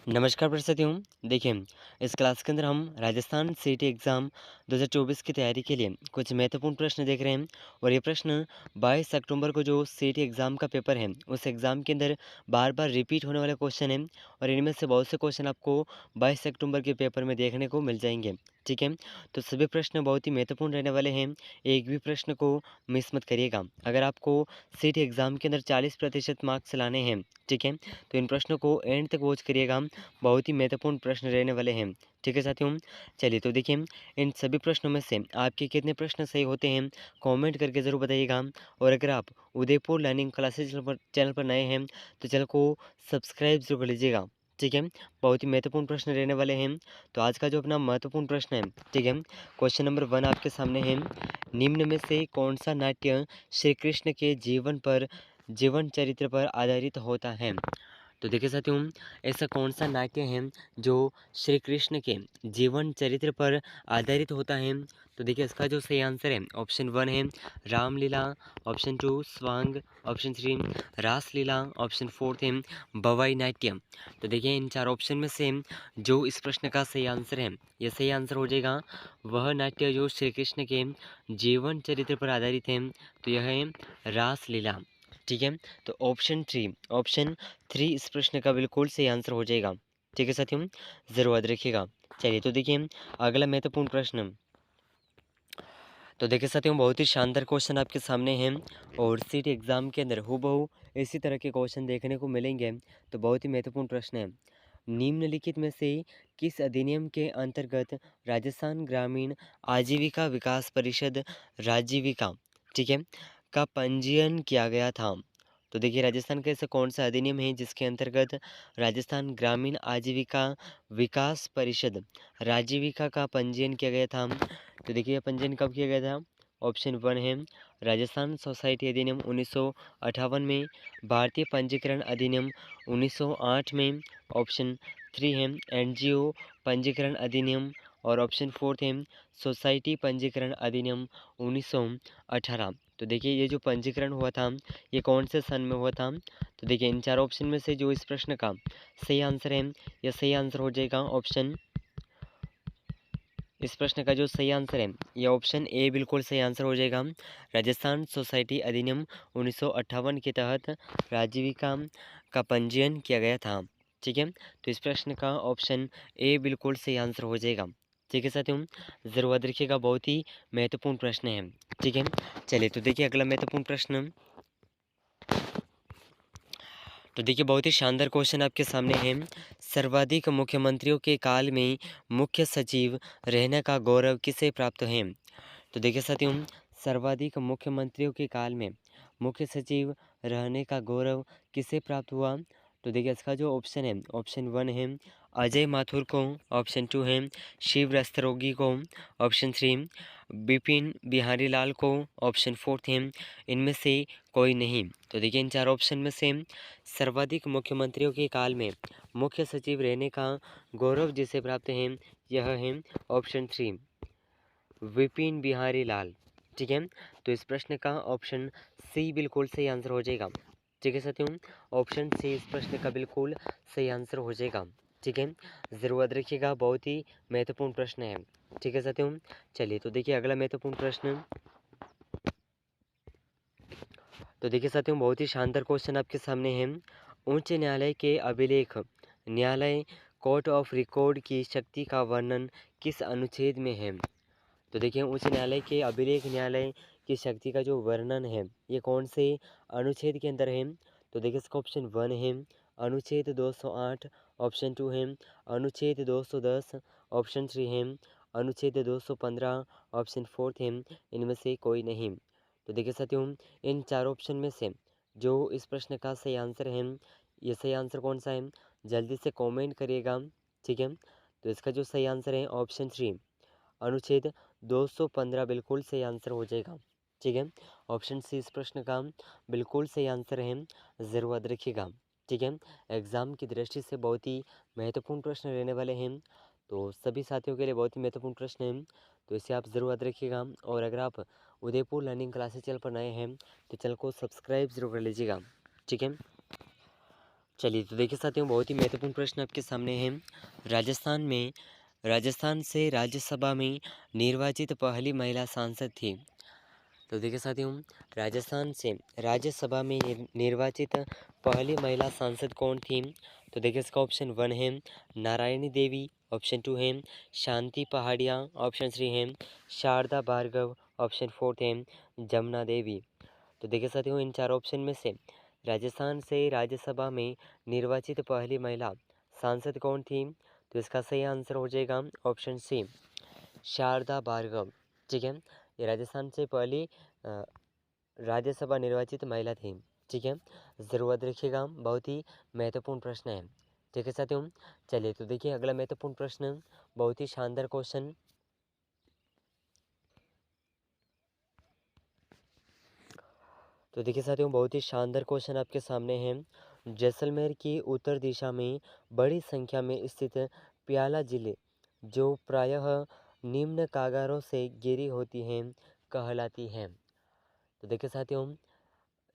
नमस्कार प्रस्तुतियों। देखिए, इस क्लास के अंदर हम राजस्थान सीईटी एग्ज़ाम 2024 की तैयारी के लिए कुछ महत्वपूर्ण प्रश्न देख रहे हैं। और ये प्रश्न 22 अक्टूबर को जो सीईटी एग्ज़ाम का पेपर है, उस एग्ज़ाम के अंदर बार-बार रिपीट होने वाले क्वेश्चन हैं। और इनमें से बहुत से क्वेश्चन आपको 22 अक्टूबर के पेपर में देखने को मिल जाएंगे। ठीक है, तो सभी प्रश्न बहुत ही महत्वपूर्ण रहने वाले हैं। एक भी प्रश्न को मिस मत करिएगा। अगर आपको सीईटी एग्ज़ाम के अंदर 40% मार्क्स लाने हैं, ठीक है, तो इन प्रश्नों को एंड तक वॉच करिएगा। बहुत ही महत्वपूर्ण प्रश्न रहने वाले हैं। ठीक है साथियों, चलिए तो देखिए, इन सभी प्रश्नों में से आपके कितने प्रश्न सही होते हैं कमेंट करके ज़रूर बताइएगा। और अगर आप उदयपुर लर्निंग क्लासेज चैनल पर नए हैं तो चैनल को सब्सक्राइब जरूर कर लीजिएगा। ठीक है, बहुत ही महत्वपूर्ण प्रश्न रहने वाले हैं। तो आज का जो अपना महत्वपूर्ण प्रश्न है, ठीक है, क्वेश्चन नंबर 1 आपके सामने है। निम्न में से कौन सा नाट्य श्री कृष्ण के जीवन चरित्र पर आधारित होता है? तो देखिए साथियों, ऐसा कौन सा नाट्य है जो श्री कृष्ण के जीवन चरित्र पर आधारित होता है? तो देखिए, इसका जो सही आंसर है, ऑप्शन 1 है रामलीला, ऑप्शन 2 स्वांग, ऑप्शन 3 रासलीला, ऑप्शन 4 है बवाई नाट्य। तो देखिए, इन चार ऑप्शन में से जो इस प्रश्न का सही आंसर है, यह सही आंसर हो जाएगा वह नाट्य जो श्री कृष्ण के जीवन चरित्र पर आधारित है, तो यह है रासलीला। ठीक है, तो ऑप्शन 3 इस प्रश्न का बिल्कुल सही आंसर हो जाएगा। ठीक है साथियों, ज़रूर याद रखिएगा। चलिए तो देखिए, अगला महत्वपूर्ण प्रश्न। तो देखिए साथियों, बहुत ही शानदार क्वेश्चन आपके सामने हैं। और सीट एग्ज़ाम के अंदर हूबहू इसी तरह के क्वेश्चन देखने को मिलेंगे। तो बहुत ही महत्वपूर्ण प्रश्न है। निम्नलिखित में से किस अधिनियम के अंतर्गत राजस्थान ग्रामीण आजीविका विकास परिषद राजीविका, ठीक है, का पंजीयन किया गया था? तो देखिए, राजस्थान का ऐसा कौन सा अधिनियम है जिसके अंतर्गत राजस्थान ग्रामीण आजीविका विकास परिषद राजीविका का पंजीयन किया गया था? तो देखिए, यह पंजीयन कब किया गया था? ऑप्शन 1 है राजस्थान सोसाइटी अधिनियम 1958 में, भारतीय पंजीकरण अधिनियम 1908 में, ऑप्शन 3 है एनजीओ पंजीकरण अधिनियम, और ऑप्शन 4 है सोसाइटी पंजीकरण अधिनियम 1918। तो देखिए, ये जो पंजीकरण हुआ था, ये कौन से सन में हुआ था? तो देखिए, इन चार ऑप्शन में से जो इस प्रश्न का सही आंसर है, यह सही आंसर हो जाएगा इस प्रश्न का जो सही आंसर है, यह ऑप्शन ए बिल्कुल सही आंसर हो जाएगा। राजस्थान सोसाइटी अधिनियम 1958 के तहत राजीविका का पंजीयन किया गया था। ठीक है, तो इस प्रश्न का ऑप्शन ए बिल्कुल सही आंसर हो जाएगा। ठीक है साथियों, ज़रूर याद रखिएगा, बहुत ही महत्वपूर्ण प्रश्न है। ठीक है, चलिए तो देखिए, अगला महत्वपूर्ण प्रश्न। तो देखिए, बहुत ही शानदार क्वेश्चन आपके सामने है। सर्वाधिक मुख्यमंत्रियों के काल में मुख्य सचिव रहने का गौरव किसे प्राप्त है? तो देखिए साथियों, सर्वाधिक मुख्यमंत्रियों के काल में मुख्य सचिव रहने का गौरव किसे प्राप्त हुआ? तो देखिए, इसका जो ऑप्शन है, ऑप्शन 1 है अजय माथुर को, ऑप्शन 2 है शिव रस्तरोगी को, ऑप्शन 3 बिपिन बिहारी लाल को, ऑप्शन 4 है इनमें से कोई नहीं। तो देखिए, इन चार ऑप्शन में से सर्वाधिक मुख्यमंत्रियों के काल में मुख्य सचिव रहने का गौरव जिसे प्राप्त है, यह है ऑप्शन 3 विपिन बिहारी लाल। ठीक है, तो इस प्रश्न का ऑप्शन सी बिल्कुल सही आंसर हो जाएगा। ठीक है साथियों, ऑप्शन सी इस प्रश्न का बिल्कुल सही आंसर हो जाएगा। ठीक है, ज़रूर याद रखिएगा, बहुत ही महत्वपूर्ण प्रश्न है। ठीक है साथियों, चलिए तो देखिए, अगला महत्वपूर्ण प्रश्न। तो देखिए साथियों, बहुत ही शानदार क्वेश्चन आपके सामने है। उच्च न्यायालय के अभिलेख न्यायालय कोर्ट ऑफ रिकॉर्ड की शक्ति का वर्णन किस अनुच्छेद में है? तो देखिए, उच्च न्यायालय के अभिलेख न्यायालय की शक्ति का जो वर्णन है, ये कौन से अनुच्छेद के अंदर है? तो देखिए, इसका ऑप्शन 1 है अनुच्छेद 208, ऑप्शन 2 है अनुच्छेद 210, ऑप्शन 3 है अनुच्छेद 215, ऑप्शन 4 है इनमें से कोई नहीं। तो देखिए साथियों, इन चार ऑप्शन में से जो इस प्रश्न का सही आंसर है, ये सही आंसर कौन सा है? जल्दी से कमेंट करिएगा। ठीक है, तो इसका जो सही आंसर है, ऑप्शन 3 अनुच्छेद 215 बिल्कुल सही आंसर हो जाएगा। ठीक है, ऑप्शन सी इस प्रश्न का बिल्कुल सही आंसर है, ज़रूर याद रखिएगा। ठीक है, एग्ज़ाम की दृष्टि से बहुत ही महत्वपूर्ण प्रश्न रहने वाले हैं। तो सभी साथियों के लिए बहुत ही महत्वपूर्ण प्रश्न हैं, तो इसे आप ज़रूर याद रखिएगा। और अगर आप उदयपुर लर्निंग क्लासेस चैनल पर नए हैं तो चैनल को सब्सक्राइब ज़रूर कर लीजिएगा। ठीक है, चलिए तो देखिए साथियों, बहुत ही महत्वपूर्ण प्रश्न आपके सामने है। राजस्थान से राज्यसभा में निर्वाचित पहली महिला सांसद थी। तो देखिए साथियों, राजस्थान से राज्यसभा में निर्वाचित पहली महिला सांसद कौन थी? तो देखिए इसका ऑप्शन 1 है नारायणी देवी, ऑप्शन 2 है शांति पहाड़िया, ऑप्शन 3 है शारदा भार्गव, ऑप्शन 4 है जमुना देवी। तो देखिए साथियों, इन चार ऑप्शन में से राजस्थान से राज्यसभा में निर्वाचित पहली महिला सांसद कौन थी? तो इसका सही आंसर हो जाएगा ऑप्शन सी, शारदा भार्गव। ठीक है, ये राजस्थान से पहली राज्यसभा निर्वाचित महिला थी। ठीक है, ज़रूर याद रखिएगा, बहुत ही महत्वपूर्ण प्रश्न है। ठीक है साथियों, चलिए तो देखिए अगला महत्वपूर्ण प्रश्न, बहुत ही शानदार क्वेश्चन। तो देखिए साथियों, बहुत ही शानदार क्वेश्चन आपके सामने है। जैसलमेर की उत्तर दिशा में बड़ी संख्या में स्थित प्याला जिले, जो प्रायः निम्न कागारों से घिरी होती हैं, कहलाती हैं। तो देखिए साथियों,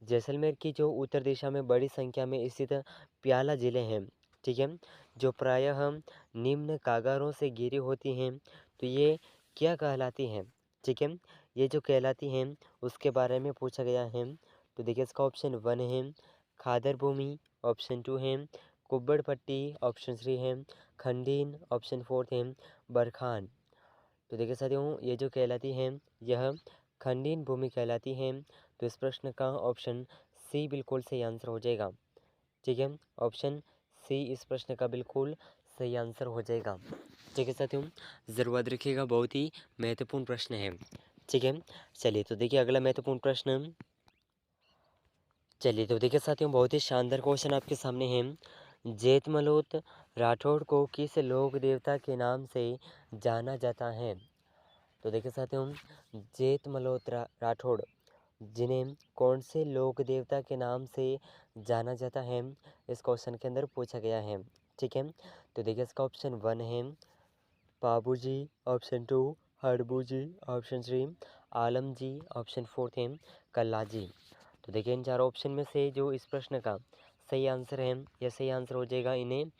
जैसलमेर की जो उत्तर दिशा में बड़ी संख्या में स्थित प्याला जिले हैं, ठीक है, जो प्रायः निम्न कागारों से घिरी होती हैं, तो ये क्या कहलाती हैं? ठीक है, ये जो कहलाती हैं उसके बारे में पूछा गया है। तो देखिए इसका ऑप्शन 1 है खादर भूमि, ऑप्शन 2 है कुब्बड़ पट्टी, ऑप्शन 3 है खंडीन, ऑप्शन 4 है बरखान। तो देखिए साथियों, ये जो कहलाती हैं यह खंडीन भूमि कहलाती हैं। तो इस प्रश्न का ऑप्शन सी बिल्कुल सही आंसर हो जाएगा। ठीक है, ऑप्शन सी इस प्रश्न का बिल्कुल सही आंसर हो जाएगा। ठीक है साथियों, ज़रूर याद रखिएगा, बहुत ही महत्वपूर्ण प्रश्न है। ठीक है, चलिए तो देखिए अगला महत्वपूर्ण प्रश्न। चलिए तो देखिए साथियों, बहुत ही शानदार क्वेश्चन आपके सामने है। जेठमलोत राठौड़ को किस लोक देवता के नाम से जाना जाता है? तो देखिए साथियों, जेठ मल्होत्रा राठौड़ जिन्हें कौन से लोक देवता के नाम से जाना जाता है, इस क्वेश्चन के अंदर पूछा गया है। ठीक है, तो देखिए इसका ऑप्शन 1 है पाबू जी, ऑप्शन 2 हड़बू जी, ऑप्शन 3 आलम जी, ऑप्शन 4 है कल्ला जी। तो देखिए इन चार ऑप्शन में से जो इस प्रश्न का सही आंसर है, यह सही आंसर हो जाएगा, इन्हें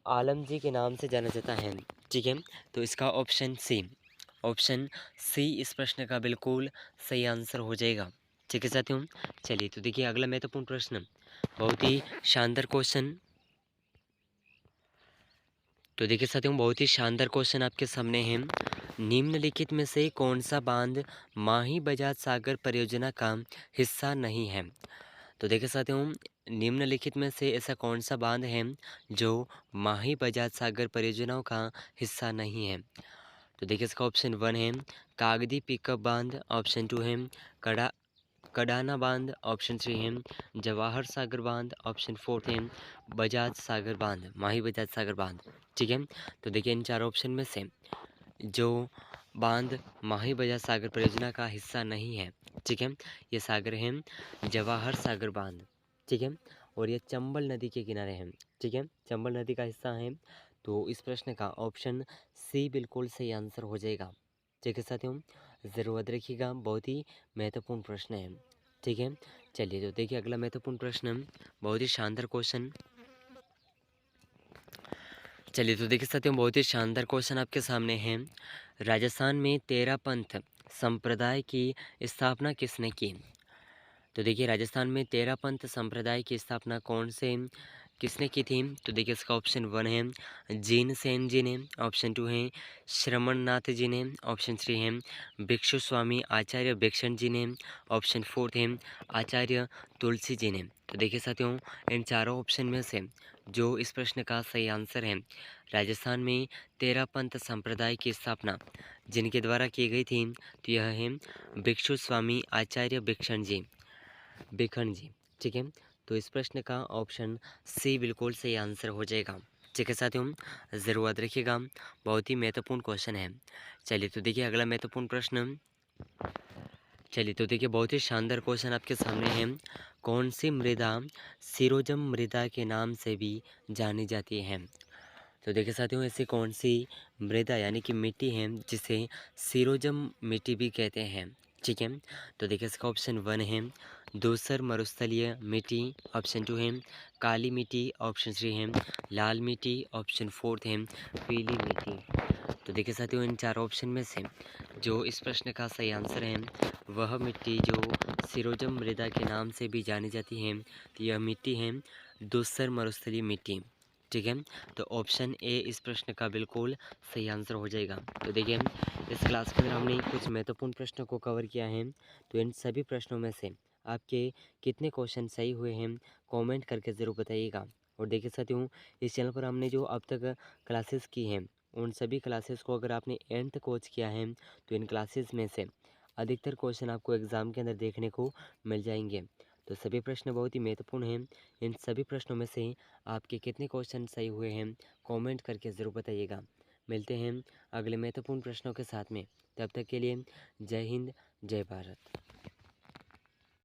आलम जी के नाम से जाना जाता है। ठीक है, तो इसका ऑप्शन सी इस प्रश्न का बिल्कुल सही आंसर हो जाएगा। ठीक है साथियों, चलिए तो देखिए अगला महत्वपूर्ण प्रश्न, बहुत ही शानदार क्वेश्चन। तो देखिए साथियों, बहुत ही शानदार क्वेश्चन आपके सामने है। निम्नलिखित में से कौन सा बांध माही बजाज सागर परियोजना का हिस्सा नहीं है? तो देखिए साथियों, निम्नलिखित में से ऐसा कौन सा बांध है जो माही बजाज सागर परियोजनाओं का हिस्सा नहीं है? तो देखिए इसका ऑप्शन 1 है कागदी पिकअप बांध, ऑप्शन 2 है कड़ा कडाना बांध, ऑप्शन 3 है जवाहर सागर बांध, ऑप्शन 4 है बजाज सागर बांध, माही बजाज सागर बांध। ठीक है, तो देखिए इन चार ऑप्शन में से जो बांध माही बजाज सागर परियोजना का हिस्सा नहीं है, ठीक है, ये सागर है जवाहर सागर बांध। ठीक है, और ये चंबल नदी के किनारे हैं। ठीक है, चंबल नदी का हिस्सा है। तो इस प्रश्न का ऑप्शन सी बिल्कुल सही आंसर हो जाएगा। ठीक है साथियों, ज़रूर याद रखिएगा, बहुत ही महत्वपूर्ण प्रश्न है। ठीक है, चलिए तो देखिए अगला महत्वपूर्ण प्रश्न, बहुत ही शानदार क्वेश्चन। चलिए तो देखिए साथियों, बहुत ही शानदार क्वेश्चन आपके सामने है। राजस्थान में तेरह पंथ संप्रदाय की स्थापना किसने की? तो देखिए राजस्थान में तेरह पंथ संप्रदाय की स्थापना कौन से किसने की थी? तो देखिए इसका ऑप्शन 1 है जीन सेन जी ने, ऑप्शन 2 है श्रमणनाथ जी ने, ऑप्शन 3 है भिक्षु स्वामी आचार्य भिक्षण जी ने, ऑप्शन 4 है आचार्य तुलसी जी ने। तो देखिए साथियों, इन चारों ऑप्शन में से जो इस प्रश्न का सही आंसर है, राजस्थान में तेरह पंथ संप्रदाय की स्थापना जिनके द्वारा की गई थी, तो यह है भिक्षु स्वामी आचार्य भिक्षण जी। ठीक है, तो इस प्रश्न का ऑप्शन सी बिल्कुल सही आंसर हो जाएगा। ठीक है साथियों, ज़रूर याद रखिएगा, बहुत ही महत्वपूर्ण क्वेश्चन है। चलिए तो देखिए अगला महत्वपूर्ण प्रश्न। चलिए तो देखिए बहुत ही शानदार क्वेश्चन आपके सामने है। कौन सी मृदा सिरोजम मृदा के नाम से भी जानी जाती है? तो देखिए साथियों, ऐसी कौन सी मृदा यानी कि मिट्टी है जिसे सिरोजम मिट्टी भी कहते हैं? ठीक है। तो देखिए इसका ऑप्शन 1 है धूसर मरुस्थलीय मिट्टी, ऑप्शन 2 है काली मिट्टी, ऑप्शन 3 है लाल मिट्टी, ऑप्शन 4 है पीली मिट्टी। तो देखिए साथियों इन चार ऑप्शन में से जो इस प्रश्न का सही आंसर है वह मिट्टी जो सिरोजम मृदा के नाम से भी जानी जाती है, तो यह मिट्टी है धूसर मरुस्थलीय मिट्टी। ठीक है। तो ऑप्शन ए इस प्रश्न का बिल्कुल सही आंसर हो जाएगा। तो देखिए इस क्लास के अंदर हमने कुछ महत्वपूर्ण प्रश्नों को कवर किया है। तो इन सभी प्रश्नों में से आपके कितने क्वेश्चन सही हुए हैं कमेंट करके ज़रूर बताइएगा। और देखिए साथियों इस चैनल पर हमने जो अब तक क्लासेस की हैं उन सभी क्लासेस को अगर आपने एंड तक वॉच किया है तो इन क्लासेस में से अधिकतर क्वेश्चन आपको एग्ज़ाम के अंदर देखने को मिल जाएंगे। तो सभी प्रश्न बहुत ही महत्वपूर्ण हैं। इन सभी प्रश्नों में से आपके कितने क्वेश्चन सही हुए हैं कमेंट करके ज़रूर बताइएगा। मिलते हैं अगले महत्वपूर्ण प्रश्नों के साथ में, तब तक के लिए जय हिंद जय भारत।